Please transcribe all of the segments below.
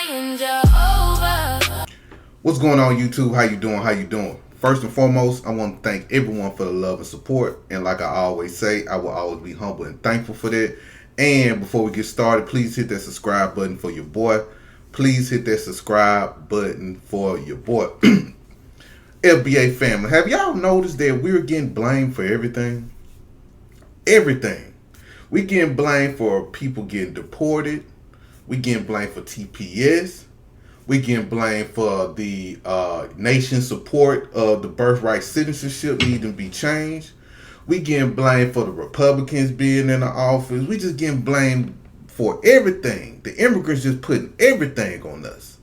saying Jehovah. What's going on, YouTube? How you doing? How you doing? First and foremost, I want to thank everyone for the love and support. And like I always say, I will always be humble and thankful for that. And before we get started, please hit that subscribe button for your boy. Please hit that subscribe button for your boy. FBA family, have y'all noticed that we're getting blamed for everything? Everything. We getting blamed for people getting deported. We getting blamed for TPS. We getting blamed for the nation support of the birthright citizenship needing to be changed. We getting blamed for the Republicans being in the office. We just getting blamed for everything. The immigrants just putting everything on us.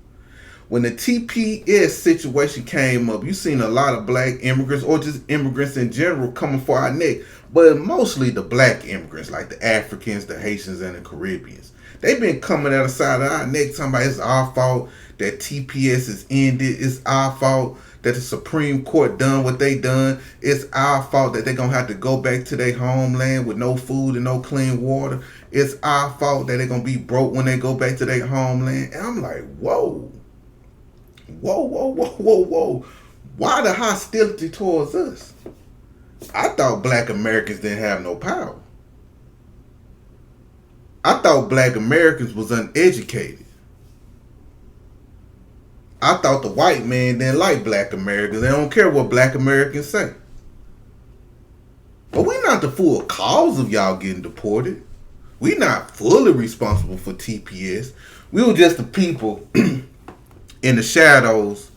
When the TPS situation came up, you seen a lot of black immigrants or just immigrants in general coming for our neck, but mostly the black immigrants like the Africans, the Haitians, and the Caribbeans. They've been coming out the side of our neck talking about it's our fault that TPS is ended. It's our fault that the Supreme Court done what they done. It's our fault that they're going to have to go back to their homeland with no food and no clean water. It's our fault that they're going to be broke when they go back to their homeland. And I'm like, whoa. Whoa. Why the hostility towards us? I thought black Americans didn't have no power. I thought black Americans was uneducated. I thought the white man didn't like black Americans. They don't care what black Americans say. But we're not the full cause of y'all getting deported. We're not fully responsible for TPS. We were just the people in the shadows,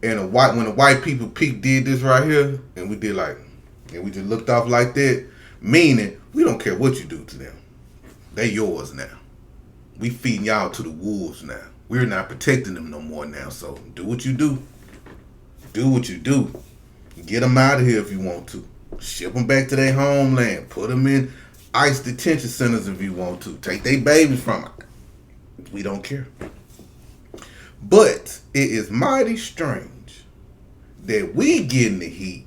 and when the white people did this right here, and we did and we just looked off like that, meaning we don't care what you do to them. They yours now. We feeding y'all to the wolves now. We're not protecting them no more now. So do what you do. Do what you do. Get them out of here if you want to. Ship them back to their homeland. Put them in ICE detention centers if you want to. Take their babies from them. We don't care. But it is mighty strange that we getting the heat,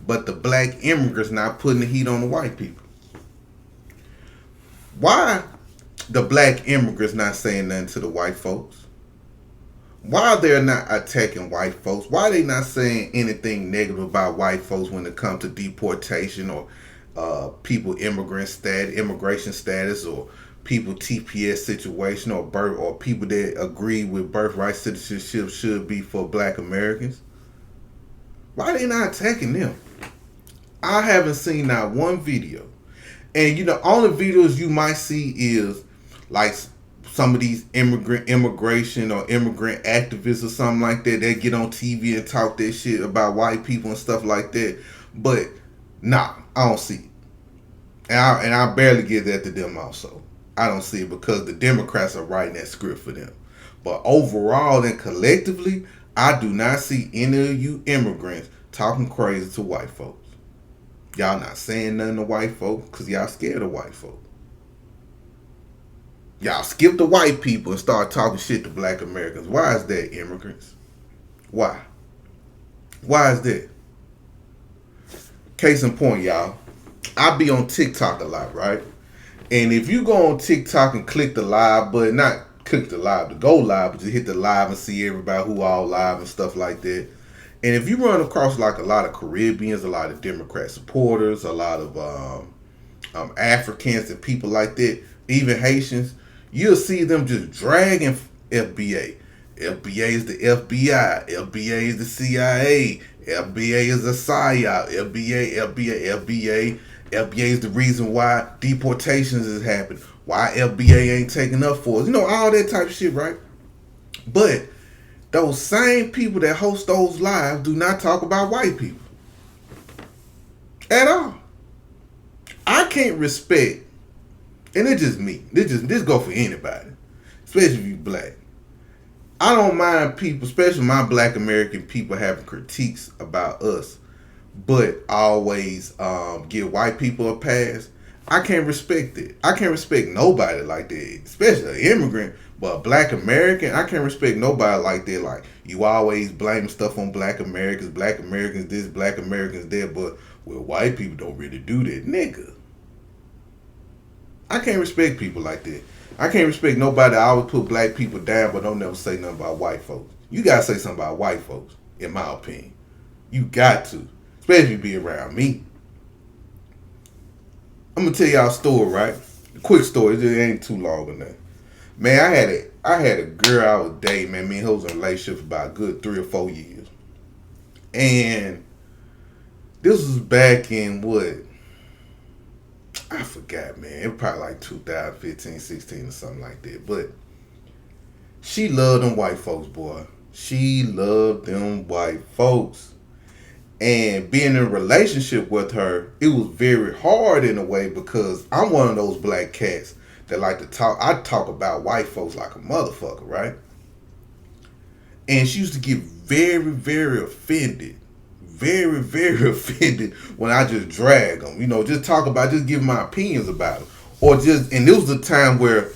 but the black immigrants not putting the heat on the white people. Why the black immigrants not saying nothing to the white folks? Why they're not attacking white folks? Why they not saying anything negative about white folks when it comes to deportation or people immigration status, or people TPS situation, or people that agree with birthright citizenship should be for black Americans? Why they not attacking them? I haven't seen not one video. And all the videos you might see is like some of these immigration or immigrant activists or something like that. They get on TV and talk that shit about white people and stuff like that. But nah, I don't see it. And I barely give that to them also. I don't see it because the Democrats are writing that script for them. But overall and collectively, I do not see any of you immigrants talking crazy to white folks. Y'all not saying nothing to white folks because y'all scared of white folks. Y'all skip the white people and start talking shit to black Americans. Why is that, immigrants? Why? Why is that? Case in point, y'all. I be on TikTok a lot, right? And if you go on TikTok and click the live button, not click the live to go live, but just hit the live and see everybody who all live and stuff like that. And if you run across like a lot of Caribbeans, a lot of Democrat supporters, a lot of Africans and people like that, even Haitians, you'll see them just dragging FBA. FBA is the FBI. FBA is the CIA. FBA is a PSYOP. FBA is the reason why deportations is happening. Why FBA ain't taking up for us. All that type of shit, right? But those same people that host those lives do not talk about white people at all. I can't respect, and it's just me. This go for anybody, especially if you black. I don't mind people, especially my black American people, having critiques about us, but always give white people a pass. I can't respect it. I can't respect nobody like that, especially an immigrant. But a black American, I can't respect nobody like that. Like, you always blaming stuff on black Americans this, black Americans that, but white people don't really do that. Nigga. I can't respect people like that. I can't respect nobody. I always put black people down, but don't never say nothing about white folks. You gotta say something about white folks, in my opinion. You got to, especially if you be around me. I'm gonna tell y'all a story, right? A quick story. It ain't too long enough. Man, I had a girl I was dating. Man, me and her was in a relationship for about a good 3 or 4 years, and this was back in what? I forgot, man. It was probably like 2015, 16 or something like that. But she loved them white folks, boy. She loved them white folks. And being in a relationship with her, it was very hard in a way because I'm one of those black cats that like to talk. I talk about white folks like a motherfucker, right? And she used to get very, very offended. Very, very offended when I just drag them. You know, just talk about, just give my opinions about it. Or just, and it was a time where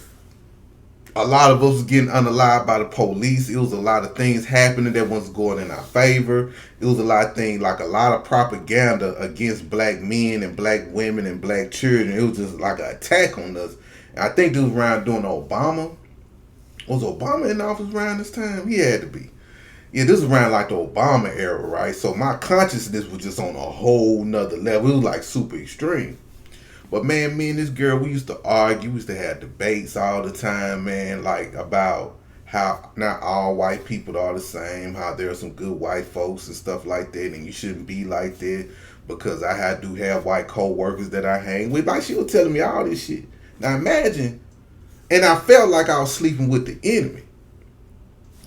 a lot of us was getting unalived by the police. It was a lot of things happening that wasn't going in our favor. It was a lot of things, like a lot of propaganda against black men and black women and black children. It was just like an attack on us. And I think this was around during Obama. Was Obama in office around this time? He had to be. Yeah, this was around like the Obama era, right? So my consciousness was just on a whole nother level. It was like super extreme. But man, me and this girl, we used to argue. We used to have debates all the time, man, like about how not all white people are the same, how there are some good white folks and stuff like that, and you shouldn't be like that because I do have white co-workers that I hang with. Like, she was telling me all this shit. Now imagine, and I felt like I was sleeping with the enemy.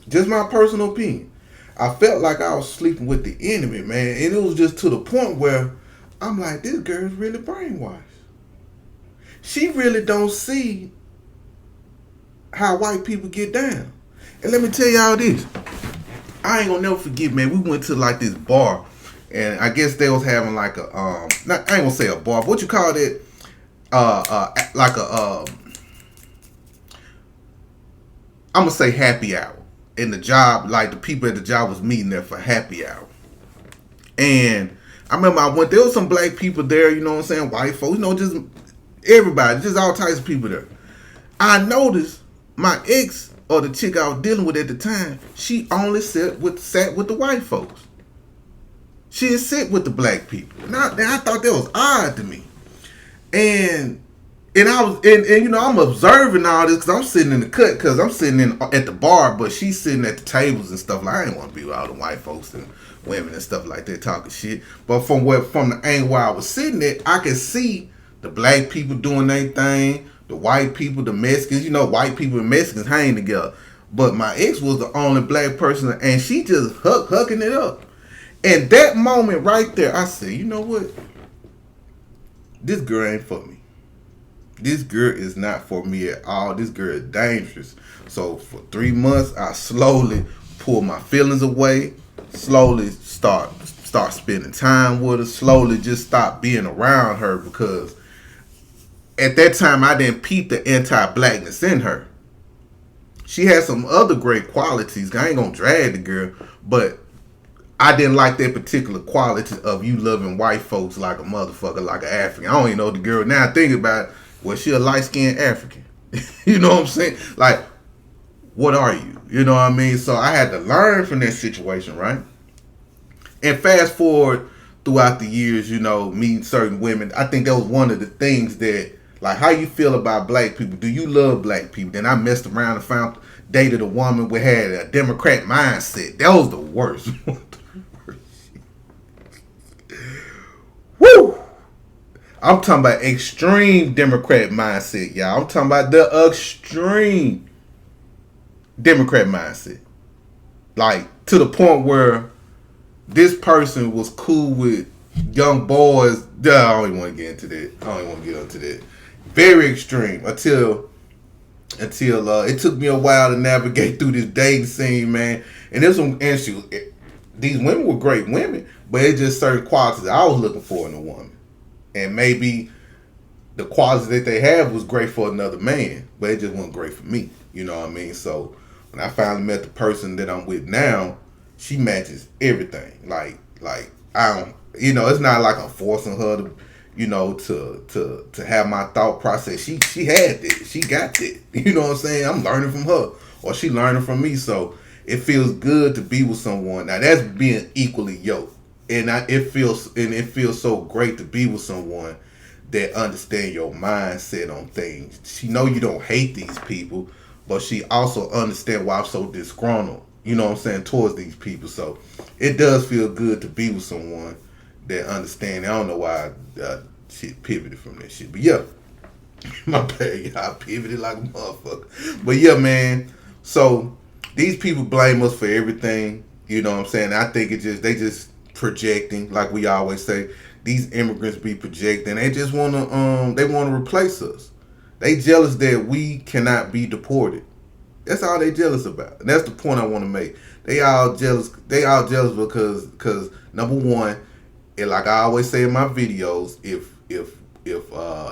Just my personal opinion. I felt like I was sleeping with the enemy, man. And it was just to the point where I'm like, this girl's really brainwashed. She really don't see how white people get down. And let me tell y'all this. I ain't gonna never forget, man. We went to like this bar, and I guess they was having like a I ain't gonna say a bar, but what you call it? Like a I'm gonna say happy hour. In the job, like the people at the job was meeting there for happy hour. And I remember I went, there was some black people there, you know what I'm saying, white folks, you know, just everybody, just all types of people there. I noticed my ex, or the chick I was dealing with at the time, she only sat with the white folks. She didn't sit with the black people. Now I thought that was odd to me. And I was, and you know, I'm observing all this because I'm sitting in the cut, because I'm sitting at the bar, but she's sitting at the tables and stuff. Like, I didn't want to be with all the white folks and women and stuff like that talking shit. But from the angle where I was sitting at, I could see the black people doing their thing, the white people, the Mexicans. You know, white people and Mexicans hang together. But my ex was the only black person, and she just hucking it up. And that moment right there, I said, you know what? This girl ain't for me. This girl is not for me at all. This girl is dangerous. So for 3 months, I slowly pull my feelings away. Slowly start spending time with her. Slowly just stop being around her, because at that time I didn't peep the anti-blackness in her. She had some other great qualities. I ain't gonna drag the girl, but I didn't like that particular quality of you loving white folks like a motherfucker, like an African. I don't even know the girl now. Thinking about it, well, she a light-skinned African. You know what I'm saying? Like, what are you? You know what I mean? So I had to learn from that situation, right? And fast forward throughout the years, you know, meeting certain women, I think that was one of the things that, like, how you feel about black people? Do you love black people? Then I messed around and dated a woman who had a Democrat mindset. That was the worst. Woo! I'm talking about extreme Democrat mindset, y'all. I'm talking about the extreme Democrat mindset. Like, to the point where this person was cool with young boys. I don't even want to get into that. I don't even want to get into that. Very extreme until it took me a while to navigate through this dating scene, man. And there's some issues. These women were great women, but it's just certain qualities I was looking for in a woman. And maybe the qualities that they have was great for another man, but it just wasn't great for me. You know what I mean? So when I finally met the person that I'm with now, she matches everything. Like I don't, you know, it's not like I'm forcing her to, to have my thought process. She had it. She got it. You know what I'm saying? I'm learning from her, or she learning from me. So it feels good to be with someone. Now that's being equally yoked, and it feels so great to be with someone that understand your mindset on things. She know you don't hate these people, but she also understand why I'm so disgruntled. You know what I'm saying, towards these people. So it does feel good to be with someone that understand. I don't know why shit pivoted from that shit, but yeah, my bad. I pivoted like a motherfucker. But yeah, man. So these people blame us for everything. You know what I'm saying? I think they just projecting, like we always say. These immigrants be projecting. They wanna replace us. They jealous that we cannot be deported. That's all they jealous about. And that's the point I want to make. They all jealous. They all jealous because number one, and like I always say in my videos, if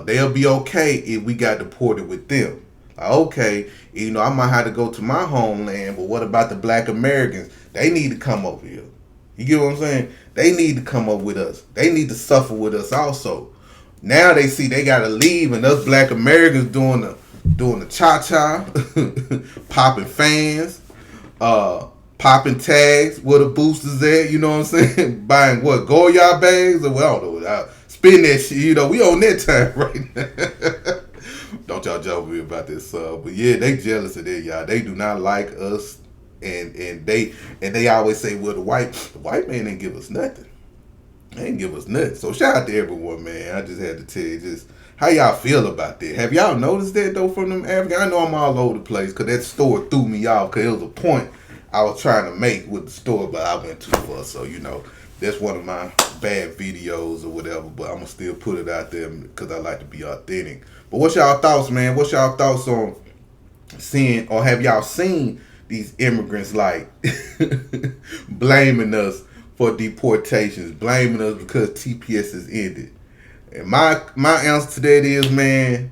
they'll be okay if we got deported with them. Like, okay, I might have to go to my homeland, but what about the Black Americans? They need to come over here. You get what I'm saying? They need to come up with us. They need to suffer with us also. Now they see they gotta leave, and us Black Americans doing the cha-cha, popping fans, popping tags, where the boosters at, you know what I'm saying? Buying what, Goyard bags? Or well, I don't know. Spin that shit, we on that time right now. Don't y'all joke with me about this, but yeah, they jealous of that, y'all. They do not like us, and they always say, well, the white man didn't give us nothing. They didn't give us nothing. So shout out to everyone, man. I just had to tell you just how y'all feel about that. Have y'all noticed that though from them Africans? I know I'm all over the place because that store threw me off because it was a point I was trying to make with the store, but I went too far. So that's one of my bad videos or whatever. But I'm gonna still put it out there because I like to be authentic. But what's y'all thoughts, man? What's y'all thoughts on seeing, or have y'all seen these immigrants like blaming us for deportations, blaming us because TPS is ended? And my answer to that is, man,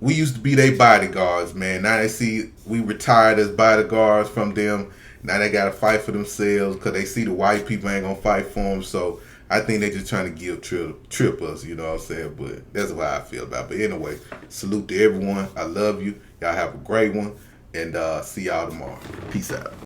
we used to be their bodyguards, man. Now they see we retired as bodyguards from them. Now they got to fight for themselves because they see the white people ain't going to fight for them. So I think they just trying to guilt trip us, you know what I'm saying? But that's what I feel about it. But anyway, salute to everyone. I love you. Y'all have a great one. And see y'all tomorrow. Peace out.